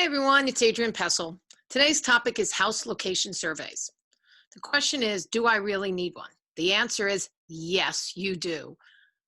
Hey everyone, it's Adrian Pessel. Today's topic is house location surveys. The question is, do I really need one? The answer is yes, you do.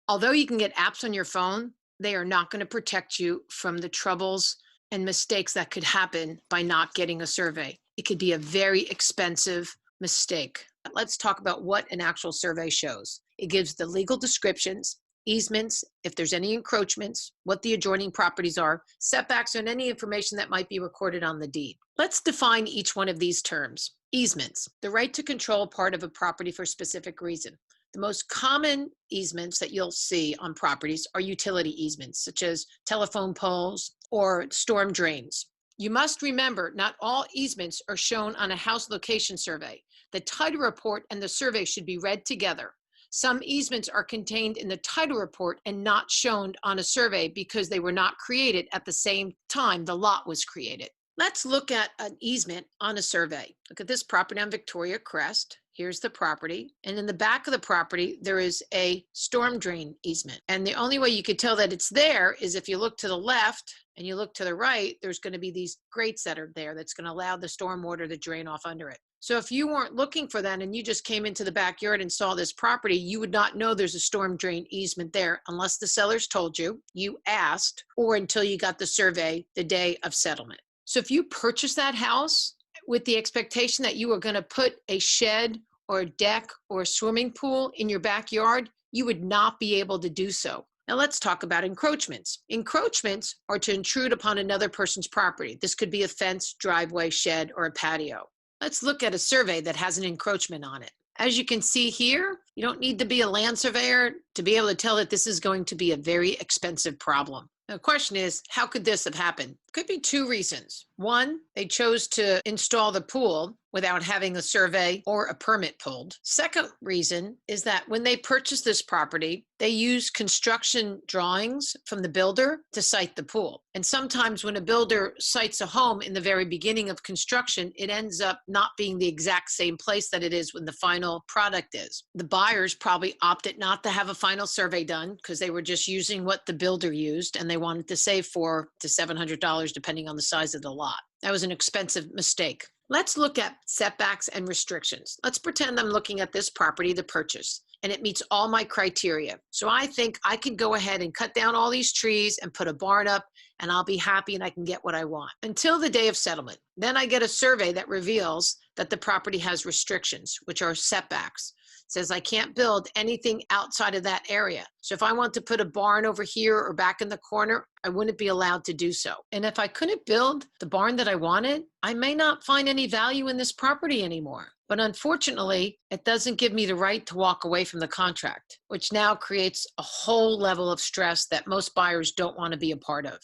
Although you can get apps on your phone, they are not going to protect you from the troubles and mistakes that could happen by not getting a survey. It could be a very expensive mistake. Let's talk about what an actual survey shows. It gives the legal descriptions, easements, if there's any encroachments, what the adjoining properties are, setbacks, and any information that might be recorded on the deed. Let's define each one of these terms. Easements, the right to control part of a property for a specific reason. The most common easements that you'll see on properties are utility easements, such as telephone poles or storm drains. You must remember, not all easements are shown on a house location survey. The title report and the survey should be read together. Some easements are contained in the title report and not shown on a survey because they were not created at the same time the lot was created. Let's look at an easement on a survey. Look at this property on Victoria Crest. Here's the property. And in the back of the property, there is a storm drain easement. And the only way you could tell that it's there is if you look to the left and you look to the right, there's going to be these grates that are there that's going to allow the storm water to drain off under it. So if you weren't looking for that and you just came into the backyard and saw this property, you would not know there's a storm drain easement there unless the sellers told you, you asked, or until you got the survey the day of settlement. So if you purchase that house with the expectation that you were going to put a shed or a deck or a swimming pool in your backyard, you would not be able to do so. Now let's talk about encroachments. Encroachments are to intrude upon another person's property. This could be a fence, driveway, shed, or a patio. Let's look at a survey that has an encroachment on it. As you can see here, you don't need to be a land surveyor to be able to tell that this is going to be a very expensive problem. Now, the question is, how could this have happened? Could be two reasons. One, they chose to install the pool without having a survey or a permit pulled. Second reason is that when they purchased this property, they used construction drawings from the builder to site the pool. And sometimes when a builder sites a home in the very beginning of construction, it ends up not being the exact same place that it is when the final product is. The buyers probably opted not to have a final survey done because they were just using what the builder used and they wanted to save $400 to $700 depending on the size of the lot. That was an expensive mistake. Let's look at setbacks and restrictions. Let's pretend I'm looking at this property to purchase and it meets all my criteria. So I think I can go ahead and cut down all these trees and put a barn up and I'll be happy and I can get what I want until the day of settlement. Then I get a survey that reveals that the property has restrictions, which are setbacks. It says I can't build anything outside of that area. So if I want to put a barn over here or back in the corner, I wouldn't be allowed to do so. And if I couldn't build the barn that I wanted, I may not find any value in this property anymore. But unfortunately, it doesn't give me the right to walk away from the contract, which now creates a whole level of stress that most buyers don't want to be a part of.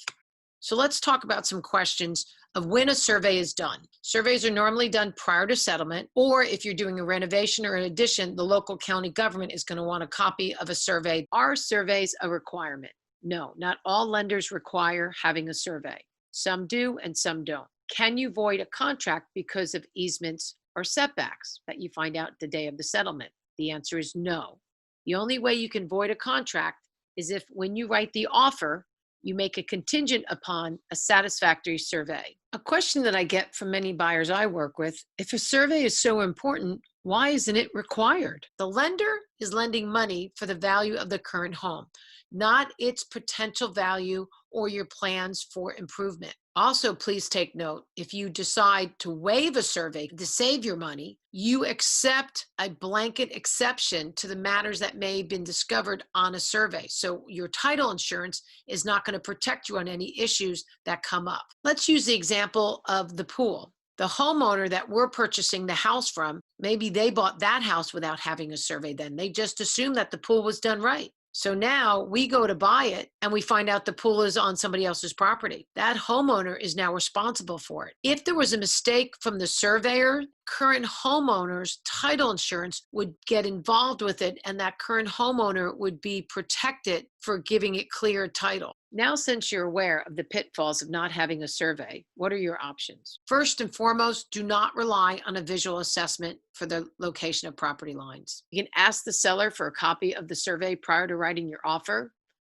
So let's talk about some questions of when a survey is done. Surveys are normally done prior to settlement, or if you're doing a renovation or an addition, the local county government is going to want a copy of a survey. Are surveys a requirement? No, not all lenders require having a survey. Some do and some don't. Can you void a contract because of easements or setbacks that you find out the day of the settlement? The answer is no. The only way you can void a contract is if when you write the offer, you make a contingent upon a satisfactory survey. A question that I get from many buyers I work with, if a survey is so important, why isn't it required? The lender is lending money for the value of the current home, not its potential value or your plans for improvement. Also, please take note, if you decide to waive a survey to save your money, you accept a blanket exception to the matters that may have been discovered on a survey. So your title insurance is not going to protect you on any issues that come up. Let's use the example of the pool. The homeowner that we're purchasing the house from, maybe they bought that house without having a survey then. They just assumed that the pool was done right. So now we go to buy it and we find out the pool is on somebody else's property. That homeowner is now responsible for it. If there was a mistake from the surveyor, current homeowner's title insurance would get involved with it and that current homeowner would be protected for giving it clear title. Now, since you're aware of the pitfalls of not having a survey, what are your options? First and foremost, do not rely on a visual assessment for the location of property lines. You can ask the seller for a copy of the survey prior to writing your offer.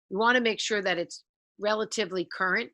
You want to make sure that it's relatively current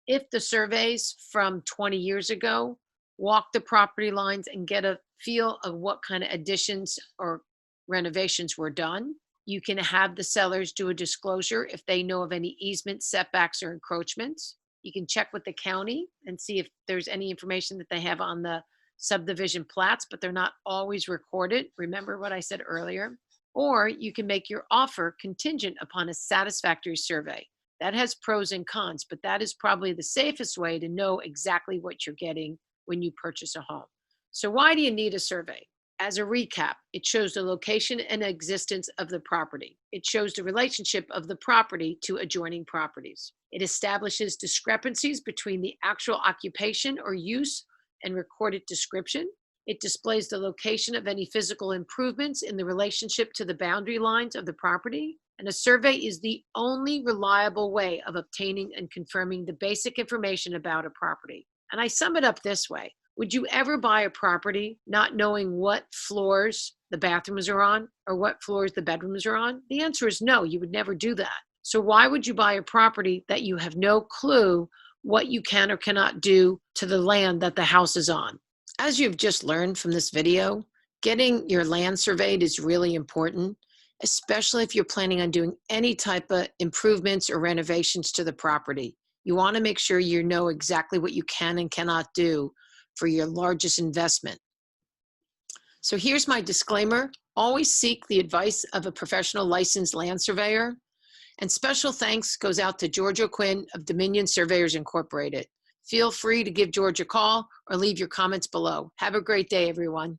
If the surveys from 20 years ago walk the property lines and get a feel of what kind of additions or renovations were done, you can have the sellers do a disclosure if they know of any easements, setbacks, or encroachments. You can check with the county and see if there's any information that they have on the subdivision plats, but they're not always recorded. Remember what I said earlier? Or you can make your offer contingent upon a satisfactory survey. That has pros and cons, but that is probably the safest way to know exactly what you're getting when you purchase a home. So, why do you need a survey? As a recap, it shows the location and existence of the property. It shows the relationship of the property to adjoining properties. It establishes discrepancies between the actual occupation or use and recorded description. It displays the location of any physical improvements in the relationship to the boundary lines of the property. And a survey is the only reliable way of obtaining and confirming the basic information about a property. And I sum it up this way. Would you ever buy a property not knowing what floors the bathrooms are on or what floors the bedrooms are on? The answer is no, you would never do that. So why would you buy a property that you have no clue what you can or cannot do to the land that the house is on? As you've just learned from this video, getting your land surveyed is really important, especially if you're planning on doing any type of improvements or renovations to the property. You want to make sure you know exactly what you can and cannot do for your largest investment. So here's my disclaimer. Always seek the advice of a professional licensed land surveyor. And special thanks goes out to George O'Quinn of Dominion Surveyors Incorporated. Feel free to give George a call or leave your comments below. Have a great day, everyone.